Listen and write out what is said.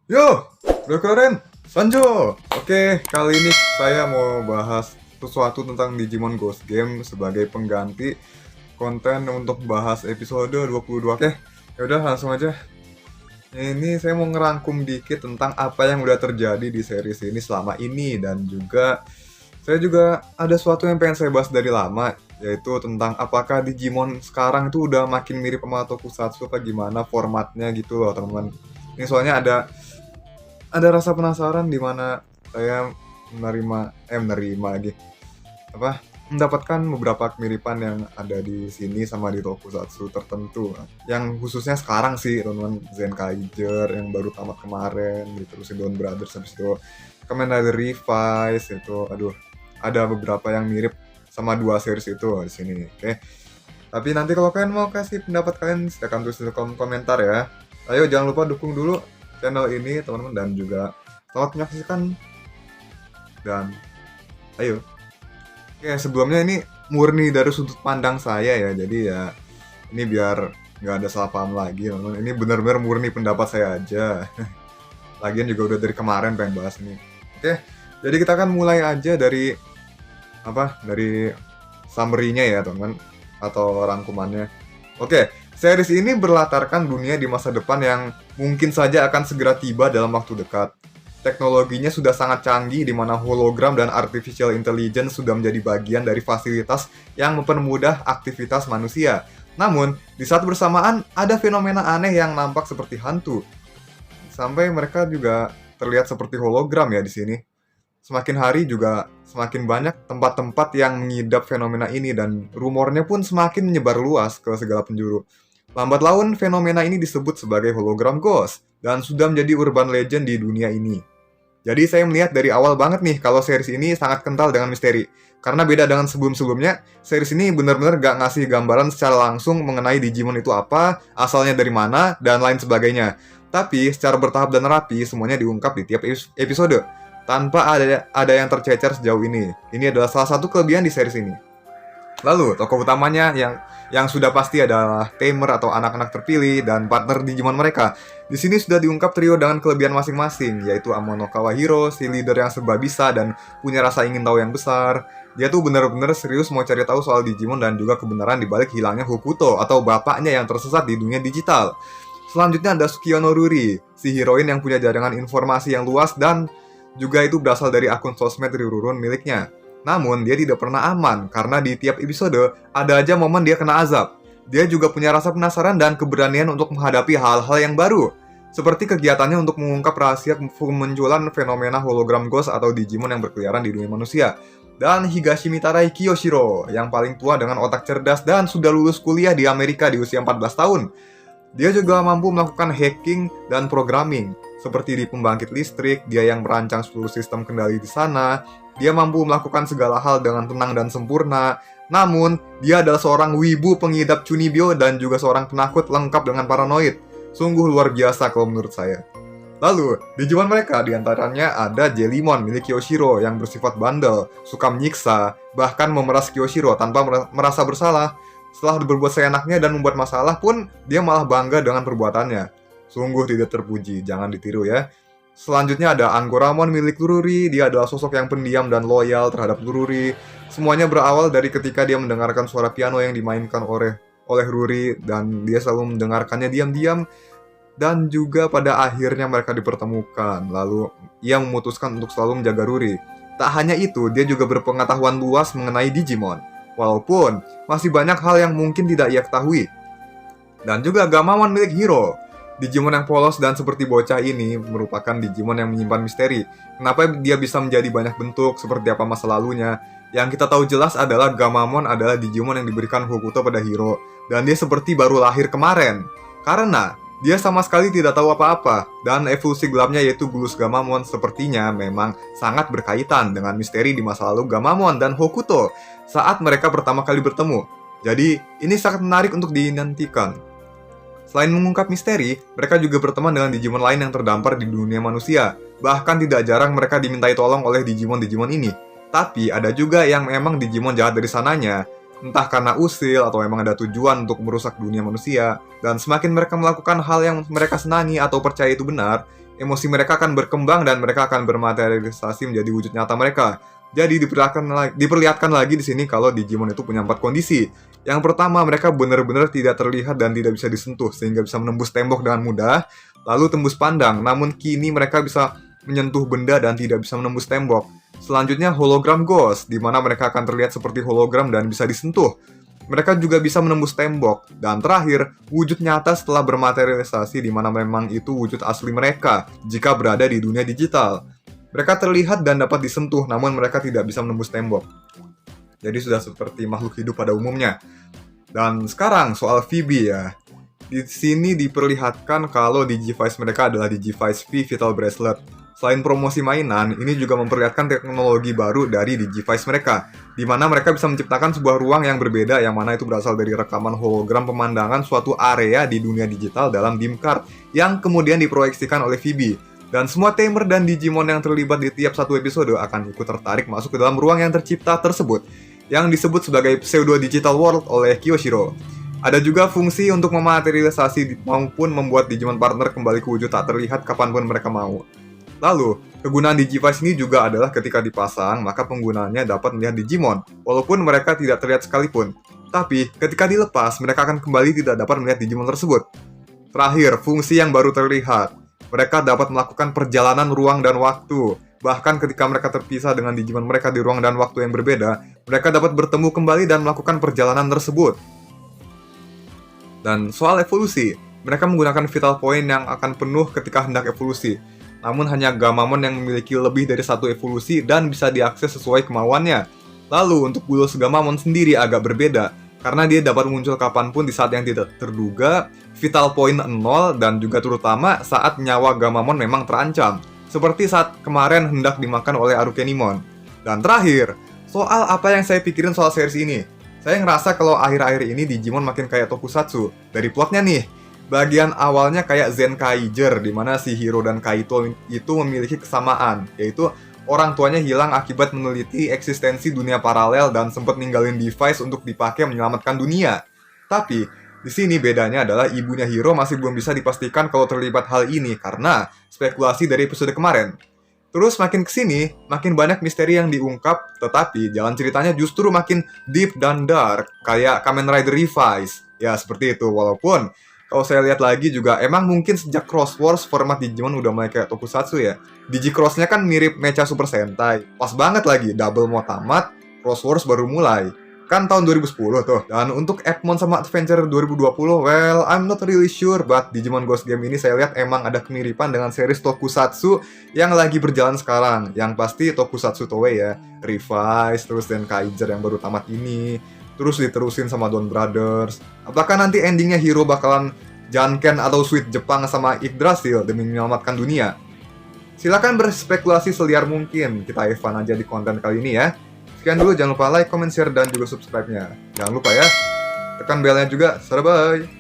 Yo, udah keren, Sanjo. Oke, kali ini saya mau bahas sesuatu tentang Digimon Ghost Game sebagai pengganti konten untuk bahas episode 22. Oke, yaudah langsung aja. Ini saya mau ngerangkum dikit tentang apa yang udah terjadi di series ini selama ini, dan juga saya juga ada sesuatu yang pengen saya bahas dari lama, yaitu tentang apakah Digimon sekarang itu udah makin mirip sama Tokusatsu apa gimana formatnya gitu loh, teman-teman. Ini soalnya ada rasa penasaran di mana saya menerima lagi apa mendapatkan beberapa kemiripan yang ada di sini sama di tokusatsu tertentu, yang khususnya sekarang sih teman-teman. Zenkaiger yang baru tamat kemarin diterusin Dawn Brothers, habis itu Kamen Rider Revise itu, aduh, ada beberapa yang mirip sama dua series itu di sini. Oke, tapi nanti kalau kalian mau kasih pendapat kalian silakan tulis di kolom komentar ya. Ayo jangan lupa dukung dulu channel ini teman-teman, dan juga selamat menyaksikan, dan ayo. Oke, sebelumnya ini murni dari sudut pandang saya ya, jadi ya ini biar nggak ada salah paham lagi teman-teman. Ini benar-benar murni pendapat saya aja. Lagian juga udah dari kemarin pengen bahas ini. Oke, jadi kita akan mulai aja dari dari summary-nya ya teman-teman, atau rangkumannya. Oke, series ini berlatarkan dunia di masa depan yang mungkin saja akan segera tiba dalam waktu dekat. Teknologinya sudah sangat canggih di mana hologram dan artificial intelligence sudah menjadi bagian dari fasilitas yang mempermudah aktivitas manusia. Namun, di saat bersamaan ada fenomena aneh yang nampak seperti hantu. Sampai mereka juga terlihat seperti hologram ya di sini. Semakin hari juga semakin banyak tempat-tempat yang mengidap fenomena ini, dan rumornya pun semakin menyebar luas ke segala penjuru. Lambat laun, fenomena ini disebut sebagai hologram ghost dan sudah menjadi urban legend di dunia ini. Jadi saya melihat dari awal banget nih kalau series ini sangat kental dengan misteri. Karena beda dengan sebelum-sebelumnya, series ini benar-benar gak ngasih gambaran secara langsung mengenai Digimon itu apa, asalnya dari mana, dan lain sebagainya. Tapi secara bertahap dan rapi, semuanya diungkap di tiap episode, tanpa ada yang tercecer sejauh ini. Ini adalah salah satu kelebihan di series ini. Lalu, tokoh utamanya yang sudah pasti adalah tamer atau anak-anak terpilih dan partner Digimon mereka. Di sini sudah diungkap trio dengan kelebihan masing-masing, yaitu Amono Kawahiro, si leader yang serba bisa dan punya rasa ingin tahu yang besar. Dia tuh bener-bener serius mau cari tahu soal Digimon dan juga kebenaran dibalik hilangnya Hokuto atau bapaknya yang tersesat di dunia digital. Selanjutnya ada Sukiono Ruri, si heroin yang punya jaringan informasi yang luas dan juga itu berasal dari akun sosmed Rirurun miliknya. Namun, dia tidak pernah aman, karena di tiap episode, ada aja momen dia kena azab. Dia juga punya rasa penasaran dan keberanian untuk menghadapi hal-hal yang baru. Seperti kegiatannya untuk mengungkap rahasia kemunculan fenomena hologram ghost atau Digimon yang berkeliaran di dunia manusia. Dan Higashimi Tarai Kiyoshiro, yang paling tua dengan otak cerdas dan sudah lulus kuliah di Amerika di usia 14 tahun. Dia juga mampu melakukan hacking dan programming. Seperti di pembangkit listrik, dia yang merancang seluruh sistem kendali di sana. Dia mampu melakukan segala hal dengan tenang dan sempurna. Namun, dia adalah seorang wibu pengidap Chunibyo dan juga seorang penakut lengkap dengan paranoid. Sungguh luar biasa kalau menurut saya. Lalu, Digimon mereka diantaranya ada Jellymon milik Kyoshiro yang bersifat bandel, suka menyiksa, bahkan memeras Kyoshiro tanpa merasa bersalah. Setelah berbuat seenaknya dan membuat masalah pun, dia malah bangga dengan perbuatannya. Sungguh tidak terpuji, jangan ditiru ya. Selanjutnya ada Angoramon milik Lururi. Dia adalah sosok yang pendiam dan loyal terhadap Lururi. Semuanya berawal dari ketika dia mendengarkan suara piano yang dimainkan oleh Ruri, dan dia selalu mendengarkannya diam-diam. Dan juga pada akhirnya mereka dipertemukan. Lalu ia memutuskan untuk selalu menjaga Ruri. Tak hanya itu, dia juga berpengetahuan luas mengenai Digimon. Walaupun masih banyak hal yang mungkin tidak ia ketahui. Dan juga Gamamon milik Hiro. Digimon yang polos dan seperti bocah ini merupakan Digimon yang menyimpan misteri. Kenapa dia bisa menjadi banyak bentuk, seperti apa masa lalunya. Yang kita tahu jelas adalah Gamamon adalah Digimon yang diberikan Hokuto pada Hiro. Dan dia seperti baru lahir kemarin. Karena dia sama sekali tidak tahu apa-apa. Dan evolusi gelapnya yaitu Gulus Gamamon sepertinya memang sangat berkaitan dengan misteri di masa lalu Gamamon dan Hokuto saat mereka pertama kali bertemu. Jadi ini sangat menarik untuk dinantikan. Selain mengungkap misteri, mereka juga berteman dengan Digimon lain yang terdampar di dunia manusia. Bahkan tidak jarang mereka dimintai tolong oleh Digimon-Digimon ini. Tapi ada juga yang memang Digimon jahat dari sananya. Entah karena usil atau memang ada tujuan untuk merusak dunia manusia. Dan semakin mereka melakukan hal yang mereka senangi atau percaya itu benar, emosi mereka akan berkembang dan mereka akan bermaterialisasi menjadi wujud nyata mereka. Jadi diperlihatkan lagi di sini kalau Digimon itu punya 4 kondisi. Yang pertama, mereka benar-benar tidak terlihat dan tidak bisa disentuh sehingga bisa menembus tembok dengan mudah, lalu tembus pandang. Namun kini mereka bisa menyentuh benda dan tidak bisa menembus tembok. Selanjutnya hologram ghost, di mana mereka akan terlihat seperti hologram dan bisa disentuh. Mereka juga bisa menembus tembok. Dan terakhir, wujud nyata setelah bermaterialisasi, di mana memang itu wujud asli mereka jika berada di dunia digital. Mereka terlihat dan dapat disentuh, namun mereka tidak bisa menembus tembok. Jadi sudah seperti makhluk hidup pada umumnya. Dan sekarang soal Phoebe ya. Di sini diperlihatkan kalau Digivice mereka adalah Digivice V Vital Bracelet. Selain promosi mainan, ini juga memperlihatkan teknologi baru dari Digivice mereka, di mana mereka bisa menciptakan sebuah ruang yang berbeda, yang mana itu berasal dari rekaman hologram pemandangan suatu area di dunia digital dalam Dim Card, yang kemudian diproyeksikan oleh Phoebe. Dan semua tamer dan Digimon yang terlibat di tiap satu episode akan ikut tertarik masuk ke dalam ruang yang tercipta tersebut, yang disebut sebagai Pseudo Digital World oleh Kyoshiro. Ada juga fungsi untuk mematerialisasi maupun membuat Digimon partner kembali ke wujud tak terlihat kapanpun mereka mau. Lalu, kegunaan Digivice ini juga adalah ketika dipasang, maka penggunanya dapat melihat Digimon, walaupun mereka tidak terlihat sekalipun. Tapi, ketika dilepas, mereka akan kembali tidak dapat melihat Digimon tersebut. Terakhir, fungsi yang baru terlihat. Mereka dapat melakukan perjalanan ruang dan waktu. Bahkan ketika mereka terpisah dengan Digimon mereka di ruang dan waktu yang berbeda, mereka dapat bertemu kembali dan melakukan perjalanan tersebut. Dan soal evolusi, mereka menggunakan Vital Point yang akan penuh ketika hendak evolusi. Namun hanya Gamamon yang memiliki lebih dari satu evolusi dan bisa diakses sesuai kemauannya. Lalu untuk Bullous Gamamon sendiri agak berbeda, karena dia dapat muncul kapanpun di saat yang tidak terduga, Vital Point 0, dan juga terutama saat nyawa Gamamon memang terancam, seperti saat kemarin hendak dimakan oleh Arukenimon. Dan terakhir, soal apa yang saya pikirin soal series ini. Saya ngerasa kalau akhir-akhir ini Digimon makin kayak tokusatsu. Dari plotnya nih, bagian awalnya kayak Zenkaiger, di mana si Hiro dan Kaito itu memiliki kesamaan, yaitu orang tuanya hilang akibat meneliti eksistensi dunia paralel dan sempat ninggalin device untuk dipakai menyelamatkan dunia. Tapi, di sini bedanya adalah ibunya Hiro masih belum bisa dipastikan kalau terlibat hal ini karena spekulasi dari episode kemarin. Terus makin kesini, makin banyak misteri yang diungkap, tetapi jalan ceritanya justru makin deep dan dark, kayak Kamen Rider Revice. Ya, seperti itu, walaupun kalau saya lihat lagi juga, emang mungkin sejak Cross Wars format Digimon udah mulai kayak tokusatsu ya. Digicross-nya kan mirip Mecha Super Sentai. Pas banget lagi, double mau tamat, Cross Wars baru mulai. Kan tahun 2010 tuh. Dan untuk Epmon sama Adventure 2020, well, I'm not really sure, but Digimon Ghost Game ini saya lihat emang ada kemiripan dengan series tokusatsu yang lagi berjalan sekarang. Yang pasti tokusatsu Toei ya. Revice, terus Zenkaiger yang baru tamat ini. Terus diterusin sama Dawn Brothers. Apakah nanti endingnya Hiro bakalan Janken atau Sweet Jepang sama Yggdrasil demi menyelamatkan dunia? Silakan berspekulasi seliar mungkin. Kita have fun aja di konten kali ini ya. Sekian dulu, jangan lupa like, comment, share, dan juga subscribe-nya. Jangan lupa ya, tekan belnya juga. Bye.